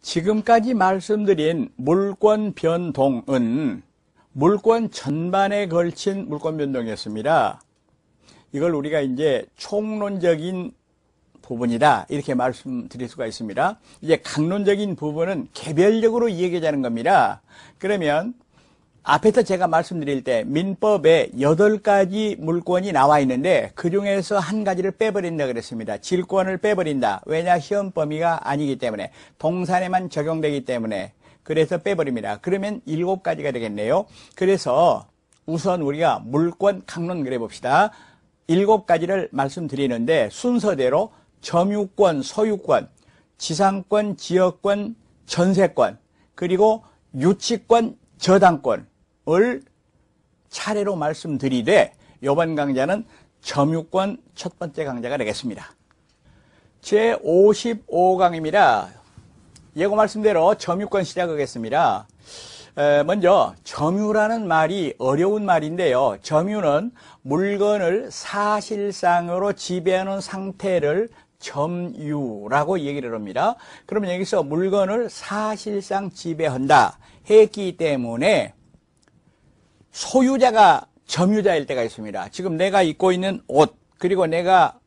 지금까지 말씀드린 물권 변동은 물권 전반에 걸친 물권 변동이었습니다. 이걸 우리가 이제 총론적인 부분이다 이렇게 말씀드릴 수가 있습니다. 이제 강론적인 부분은 개별적으로 이야기하자는 겁니다. 그러면 앞에서 제가 말씀드릴 때 민법에 8가지 물권이 나와 있는데 그 중에서 한 가지를 빼버린다 그랬습니다. 질권을 빼버린다. 왜냐? 시험 범위가 아니기 때문에 동산에만 적용되기 때문에 그래서 빼버립니다. 그러면 7가지가 되겠네요. 그래서 우선 우리가 물권 강론 그래 봅시다. 7가지를 말씀드리는데 순서대로 점유권, 소유권, 지상권, 지역권, 전세권, 그리고 유치권, 저당권을 차례로 말씀드리되 이번 강좌는 점유권 첫 번째 강좌가 되겠습니다. 제55강입니다. 예고 말씀대로 점유권 시작하겠습니다. 먼저 점유라는 말이 어려운 말인데요. 점유는 물건을 사실상으로 지배하는 상태를 점유라고 얘기를 합니다. 그러면 여기서 물건을 사실상 지배한다 했기 때문에 소유자가 점유자일 때가 있습니다. 지금 내가 입고 있는 옷, 그리고 내가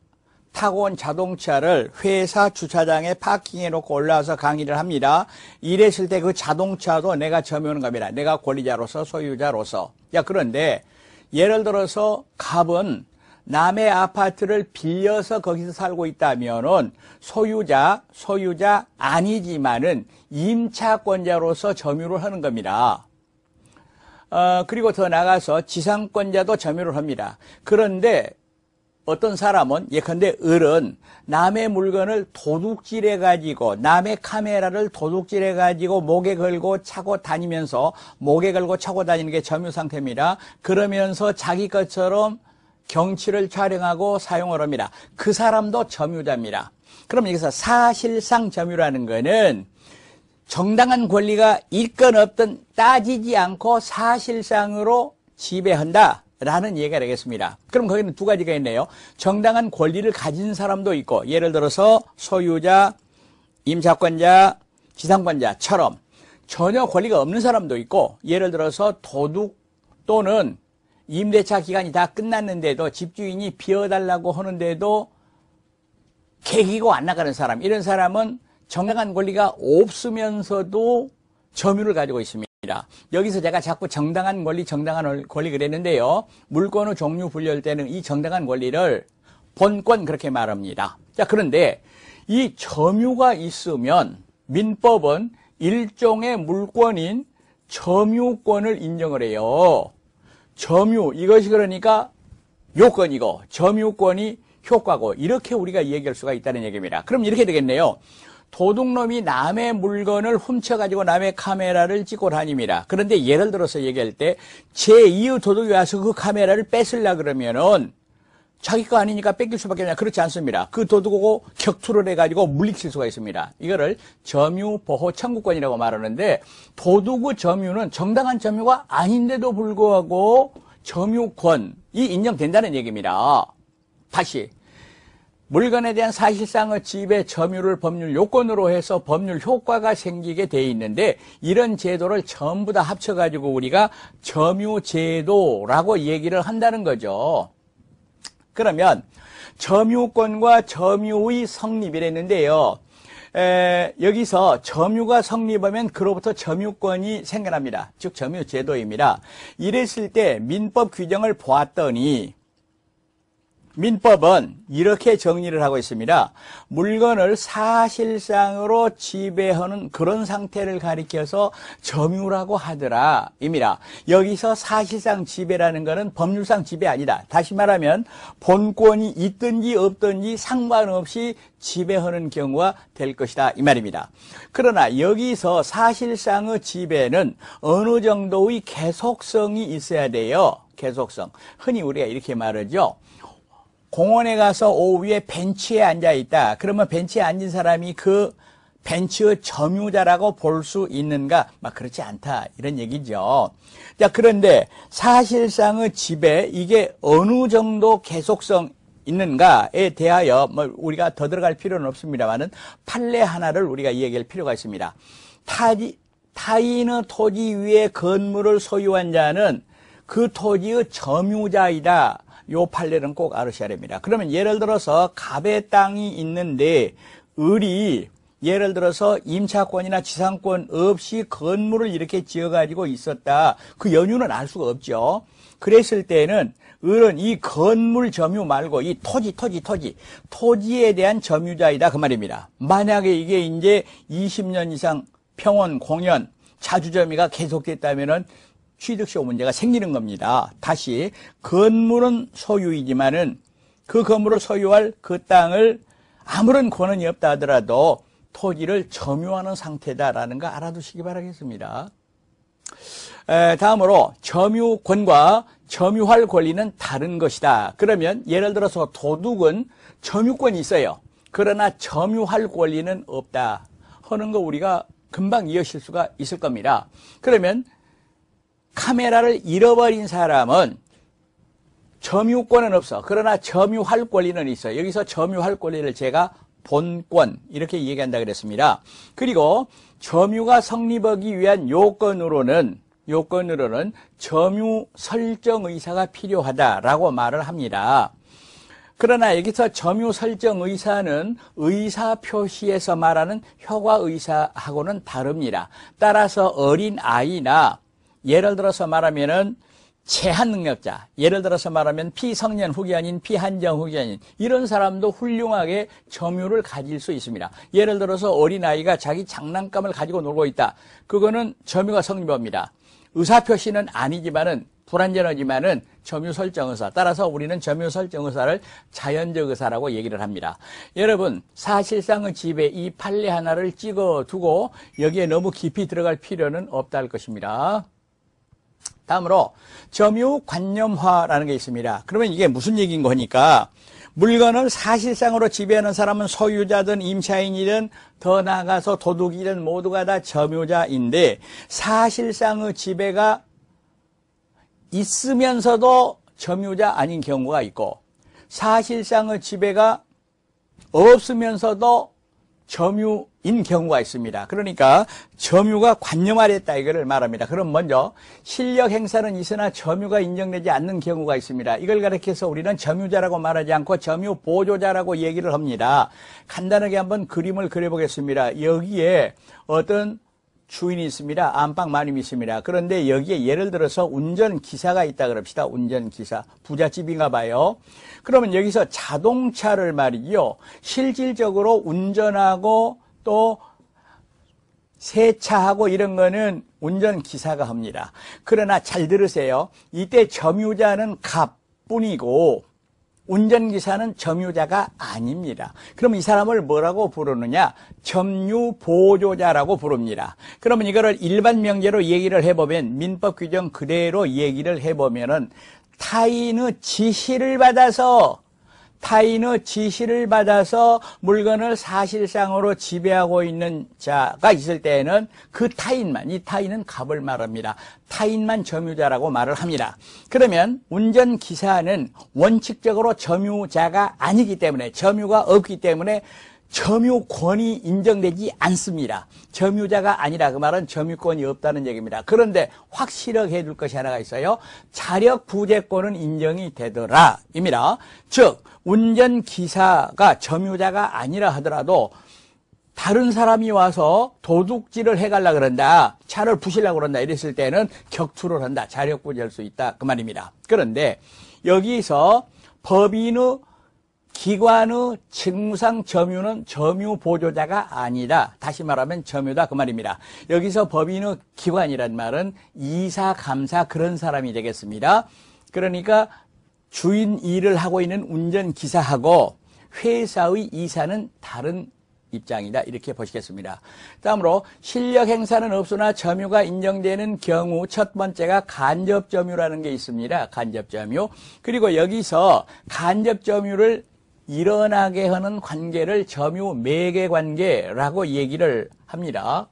타고 온 자동차를 회사 주차장에 파킹해 놓고 올라와서 강의를 합니다. 이랬을 때 그 자동차도 내가 점유하는 겁니다. 내가 권리자로서, 소유자로서. 그런데 예를 들어서 갑은 남의 아파트를 빌려서 거기서 살고 있다면은 소유자 아니지만은 임차권자로서 점유를 하는 겁니다. 그리고 더 나가서 지상권자도 점유를 합니다. 그런데 어떤 사람은 예컨대 을은 남의 물건을 도둑질해 가지고 남의 카메라를 도둑질해 가지고 목에 걸고 차고 다니면서 목에 걸고 차고 다니는 게 점유 상태입니다. 그러면서 자기 것처럼 경치를 촬영하고 사용을 합니다. 그 사람도 점유자입니다. 그럼 여기서 사실상 점유라는 거는 정당한 권리가 있건 없든 따지지 않고 사실상으로 지배한다 라는 얘기가 되겠습니다. 그럼 거기는 두 가지가 있네요. 정당한 권리를 가진 사람도 있고, 예를 들어서 소유자, 임차권자, 지상권자처럼 전혀 권리가 없는 사람도 있고, 예를 들어서 도둑 또는 임대차 기간이 다 끝났는데도 집주인이 비워달라고 하는데도 개기고 안 나가는 사람, 이런 사람은 정당한 권리가 없으면서도 점유를 가지고 있습니다. 여기서 제가 자꾸 정당한 권리 그랬는데요. 물권의 종류 분류할 때는 이 정당한 권리를 본권 그렇게 말합니다. 그런데 이 점유가 있으면 민법은 일종의 물권인 점유권을 인정을 해요. 점유, 이것이 그러니까 요건이고 점유권이 효과고 이렇게 우리가 얘기할 수가 있다는 얘기입니다. 그럼 이렇게 되겠네요. 도둑놈이 남의 물건을 훔쳐가지고 남의 카메라를 찍고 다닙니다. 그런데 예를 들어서 얘기할 때 제2의 도둑이 와서 그 카메라를 뺏으려고 그러면은 자기 거 아니니까 뺏길 수밖에 없냐. 그렇지 않습니다. 그 도둑하고 격투를 해가지고 물리칠 수가 있습니다. 이거를 점유보호 청구권이라고 말하는데 도둑의 점유는 정당한 점유가 아닌데도 불구하고 점유권이 인정된다는 얘기입니다. 다시 물건에 대한 사실상의 지배 점유를 법률 요건으로 해서 법률 효과가 생기게 돼 있는데 이런 제도를 전부 다 합쳐가지고 우리가 점유제도라고 얘기를 한다는 거죠. 그러면 점유권과 점유의 성립이랬는데요. 여기서 점유가 성립하면 그로부터 점유권이 생겨납니다. 즉 점유제도입니다. 이랬을 때 민법 규정을 보았더니 민법은 이렇게 정리를 하고 있습니다. 물건을 사실상으로 지배하는 그런 상태를 가리켜서 점유라고 하더라 입니다. 여기서 사실상 지배라는 것은 법률상 지배 아니다. 다시 말하면 본권이 있든지 없든지 상관없이 지배하는 경우가 될 것이다 이 말입니다. 그러나 여기서 사실상의 지배는 어느 정도의 계속성이 있어야 돼요. 계속성. 흔히 우리가 이렇게 말하죠. 공원에 가서 오후에 벤치에 앉아 있다. 그러면 벤치에 앉은 사람이 그 벤치의 점유자라고 볼 수 있는가? 그렇지 않다. 이런 얘기죠. 그런데 사실상의 지배, 이게 어느 정도 계속성 있는가에 대하여 뭐 우리가 더 들어갈 필요는 없습니다만은 판례 하나를 우리가 얘기할 필요가 있습니다. 타인의 토지 위에 건물을 소유한 자는 그 토지의 점유자이다. 요 판례는 꼭 알으셔야 됩니다. 그러면 예를 들어서 갑의 땅이 있는데 을이 예를 들어서 임차권이나 지상권 없이 건물을 이렇게 지어가지고 있었다. 그 연유는 알 수가 없죠. 그랬을 때는 을은 이 건물 점유 말고 이 토지에 대한 점유자이다. 그 말입니다. 만약에 이게 이제 20년 이상 평원, 공연, 자주점유가 계속됐다면은 취득세 문제가 생기는 겁니다. 다시 건물은 소유이지만은 그 건물을 소유할 그 땅을 아무런 권한이 없다 하더라도 토지를 점유하는 상태다라는 거 알아두시기 바라겠습니다. 다음으로 점유권과 점유할 권리는 다른 것이다. 그러면 예를 들어서 도둑은 점유권이 있어요. 그러나 점유할 권리는 없다 하는 거 우리가 금방 이해하실 수가 있을 겁니다. 그러면 카메라를 잃어버린 사람은 점유권은 없어. 그러나 점유할 권리는 있어. 여기서 점유할 권리를 제가 본권 이렇게 얘기한다 그랬습니다. 그리고 점유가 성립하기 위한 요건으로는 점유 설정 의사가 필요하다라고 말을 합니다. 그러나 여기서 점유 설정 의사는 의사 표시에서 말하는 효과 의사하고는 다릅니다. 따라서 어린 아이나 예를 들어서 말하면은 제한 능력자, 예를 들어서 말하면 피성년 후견인, 피한정 후견인 이런 사람도 훌륭하게 점유를 가질 수 있습니다. 예를 들어서 어린아이가 자기 장난감을 가지고 놀고 있다. 그거는 점유가 성립합니다. 의사표시는 아니지만은 불완전하지만은 점유 설정 의사. 따라서 우리는 점유 설정 의사를 자연적 의사라고 얘기를 합니다. 여러분, 사실상의 집에 이 판례 하나를 찍어두고 여기에 너무 깊이 들어갈 필요는 없다 할 것입니다. 다음으로 점유관념화라는 게 있습니다. 그러면 이게 무슨 얘기인 거니까 물건을 사실상으로 지배하는 사람은 소유자든 임차인이든 더 나아가서 도둑이든 모두가 다 점유자인데 사실상의 지배가 있으면서도 점유자 아닌 경우가 있고 사실상의 지배가 없으면서도 점유인 경우가 있습니다. 그러니까 점유가 관념화됐다 이거를 말합니다. 그럼 먼저 실력 행사는 있으나 점유가 인정되지 않는 경우가 있습니다. 이걸 가리켜서 우리는 점유자라고 말하지 않고 점유 보조자라고 얘기를 합니다. 간단하게 한번 그림을 그려보겠습니다. 여기에 어떤 주인이 있습니다. 안방 마님이 있습니다. 그런데 여기에 예를 들어서 운전기사가 있다 그럽시다. 운전기사. 부잣집인가 봐요. 그러면 여기서 자동차를 말이죠. 실질적으로 운전하고 또 세차하고 이런 거는 운전기사가 합니다. 그러나 잘 들으세요. 이때 점유자는 갑뿐이고 운전기사는 점유자가 아닙니다. 그럼 이 사람을 뭐라고 부르느냐? 점유보조자라고 부릅니다. 그러면 이거를 일반 명제로 얘기를 해보면 민법 규정 그대로 얘기를 해보면은 타인의 지시를 받아서 물건을 사실상으로 지배하고 있는 자가 있을 때에는 그 타인만, 이 타인은 갑을 말합니다. 타인만 점유자라고 말을 합니다. 그러면 운전기사는 원칙적으로 점유자가 아니기 때문에, 점유가 없기 때문에 점유권이 인정되지 않습니다. 점유자가 아니라 그 말은 점유권이 없다는 얘기입니다. 그런데 확실하게 해둘 것이 하나가 있어요. 자력 부재권은 인정이 되더라 입니다. 즉 운전기사가 점유자가 아니라 하더라도 다른 사람이 와서 도둑질을 해가려고 그런다, 차를 부시려고 그런다 이랬을 때는 격투를 한다, 자력 부재할 수 있다 그 말입니다. 그런데 여기서 법인의 기관의 직무상 점유는 점유 보조자가 아니다. 다시 말하면 점유다 그 말입니다. 여기서 법인의 기관이란 말은 이사, 감사 그런 사람이 되겠습니다. 그러니까 주인 일을 하고 있는 운전기사하고 회사의 이사는 다른 입장이다 이렇게 보시겠습니다. 다음으로 실력 행사는 없으나 점유가 인정되는 경우 첫 번째가 간접점유라는 게 있습니다. 간접점유. 그리고 여기서 간접점유를 일어나게 하는 관계를 점유 매개관계라고 얘기를 합니다.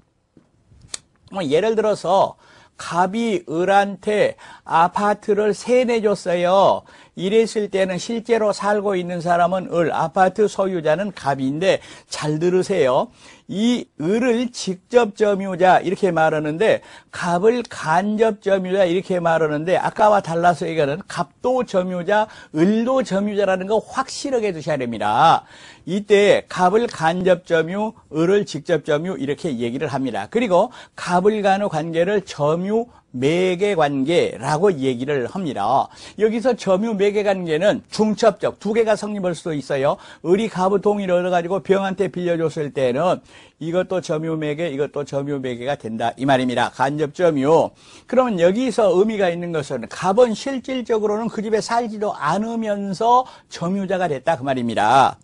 예를 들어서 갑이 을한테 아파트를 세내줬어요. 이랬을 때는 실제로 살고 있는 사람은 을, 아파트 소유자는 갑인데 잘 들으세요. 이 을을 직접 점유자 이렇게 말하는데 갑을 간접 점유자 이렇게 말하는데 아까와 달라서 이거는 갑도 점유자, 을도 점유자라는 거 확실하게 두셔야 됩니다. 이때 갑을 간접 점유, 을을 직접 점유 이렇게 얘기를 합니다. 그리고 갑을 간의 관계를 점유 매개 관계라고 얘기를 합니다. 여기서 점유 매개 관계는 중첩적 두 개가 성립할 수도 있어요. 을이 갑의 동의를 얻어가지고 병한테 빌려줬을 때는 이것도 점유 매개, 이것도 점유 매개가 된다 이 말입니다. 간접 점유. 그러면 여기서 의미가 있는 것은 갑은 실질적으로는 그 집에 살지도 않으면서 점유자가 됐다 그 말입니다.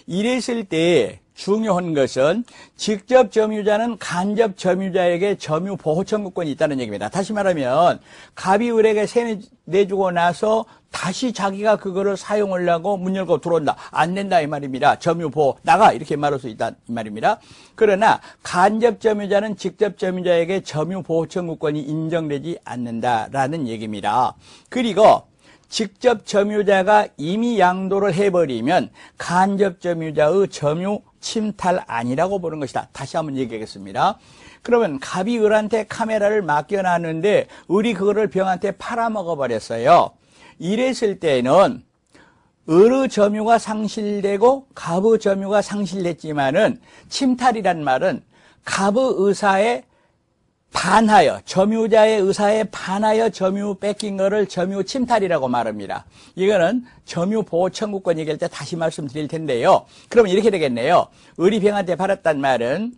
이랬을 때 중요한 것은 직접 점유자는 간접 점유자에게 점유 보호 청구권이 있다는 얘기입니다. 다시 말하면 갑이 을에게 내주고 나서 다시 자기가 그거를 사용하려고 문 열고 들어온다. 안 된다 이 말입니다. 점유 보호 나가 이렇게 말할 수 있다 이 말입니다. 그러나 간접 점유자는 직접 점유자에게 점유 보호 청구권이 인정되지 않는다라는 얘기입니다. 그리고 직접 점유자가 이미 양도를 해버리면 간접 점유자의 점유 침탈 아니라고 보는 것이다. 다시 한번 얘기하겠습니다. 그러면 갑이 을한테 카메라를 맡겨놨는데 을이 그거를 병한테 팔아먹어버렸어요. 이랬을 때는 을의 점유가 상실되고 갑의 점유가 상실됐지만은 침탈이란 말은 갑의 의사에 반하여 점유자의 의사에 반하여 점유 뺏긴 거를 점유 침탈이라고 말합니다. 이거는 점유 보호 청구권 얘기할 때 다시 말씀드릴 텐데요. 그러면 이렇게 되겠네요. 을이 병한테 팔았단 말은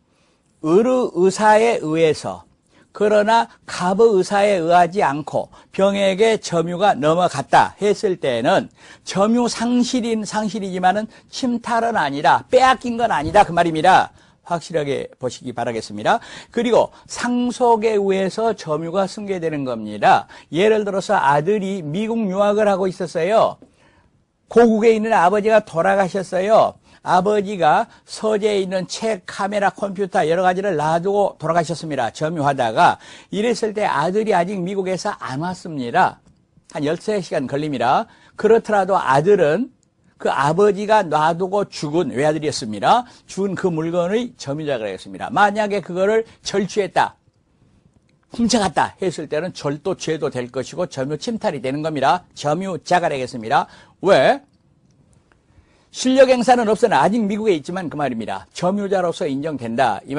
을의 의사에 의해서 그러나 갑의 의사에 의하지 않고 병에게 점유가 넘어갔다 했을 때는 점유 상실이지만은 침탈은 아니다. 빼앗긴 건 아니다 그 말입니다. 확실하게 보시기 바라겠습니다. 그리고 상속에 의해서 점유가 승계되는 겁니다. 예를 들어서 아들이 미국 유학을 하고 있었어요. 고국에 있는 아버지가 돌아가셨어요. 아버지가 서재에 있는 책, 카메라, 컴퓨터 여러 가지를 놔두고 돌아가셨습니다. 점유하다가 이랬을 때 아들이 아직 미국에서 안 왔습니다. 한 13시간 걸립니다. 그렇더라도 아들은 그 아버지가 놔두고 죽은 외아들이었습니다. 죽은 그 물건의 점유자가 되겠습니다. 만약에 그거를 절취했다, 훔쳐갔다 했을 때는 절도 죄도 될 것이고 점유 침탈이 되는 겁니다. 점유자가 되겠습니다. 왜? 실력 행사는 없으나 아직 미국에 있지만 그 말입니다. 점유자로서 인정된다 이 말.